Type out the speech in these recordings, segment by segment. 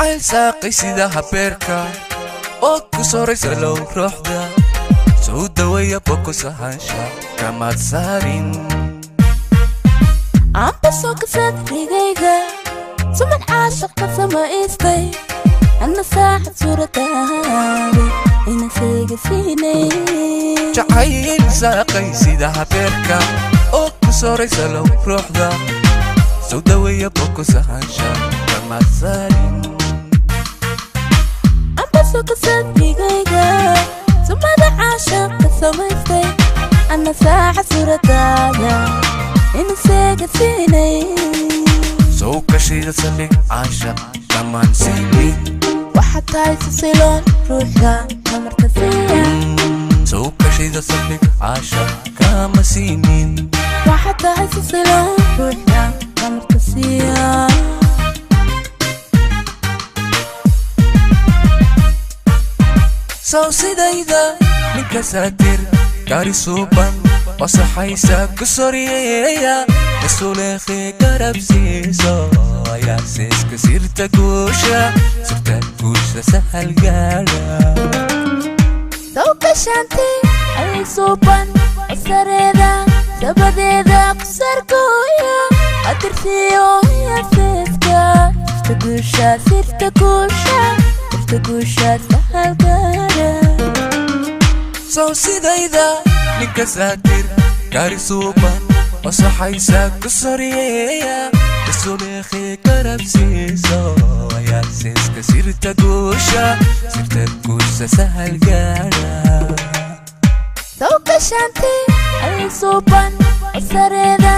jacayl saaqay sida habeerka oo ku soraysa low ruuxda soo daweeya boko sahaansha kamaad saarin عبسو كسد ريغيغا سمد عاشق كسما إستي أنا ساحة صورة تهاري إنا سيغا فيني jacayl saaqay sida habeerka oo ku soraysa low ruuxda soo daweeya boko sahaansha kamaad saarin عبسو كسد ريغيغا سمد عاشق كسما إستي أنا ساحة صورة تهاري إنا سيغا فيني سو كشيدة سلك عاشق كمان سيني وحتى يسيلون روحها كمرت فيها سو كشيدة سلك عاشق كما سنين وحتى يسيلون روحها كمرت فيها سو سيدايدا من كساتر كاري سوبان وصحيسا كسوريا السوليخي قرب سيسو يا سيس كسيرتا كوشا سيرتا كوشا سهل قالا دوك شانتي أي سوبان السريدا سبديدا قصر كويا أترسيو يا سيسكا سيرتا كوشا سهل قالا سو سيدايدا ninka saatir gaari suuban wasaxaysa kusoriyeya isuleekhi karabsiiso ayaa siiska sirta guusha sahal gaara sawka shanti ay suuban sareeda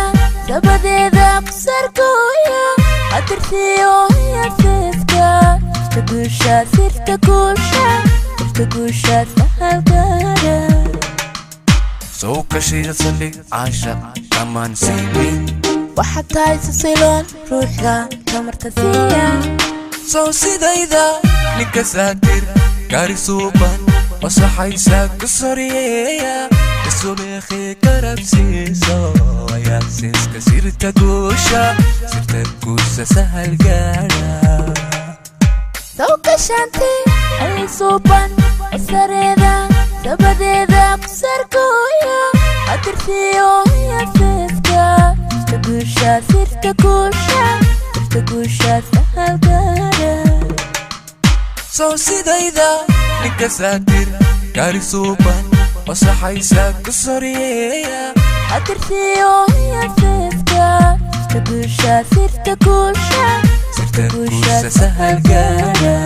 sabadeeda kusarkooya atirtiyo ya siiska sirta guusha sahal gaara سو كشيدة سلك عاشق كمان سنين وحتى يسيلون روحها كمرت فيها سو سيدايدا ninka saatir gaari suuban wasaxaysa kusoriyeya isuleekhi karabsiiso ayaa siiska sirta guusha sahal gaara sawka shanti ay suuban sareeda sabadeeda kusarkooya atirtiyo ya siiska sirta guusha sahal gaara soo sidayda ninka saatir gaari suuban wasaxaysa kusoriyeya atirtiyo ya siiska sirta guusha sahal gaara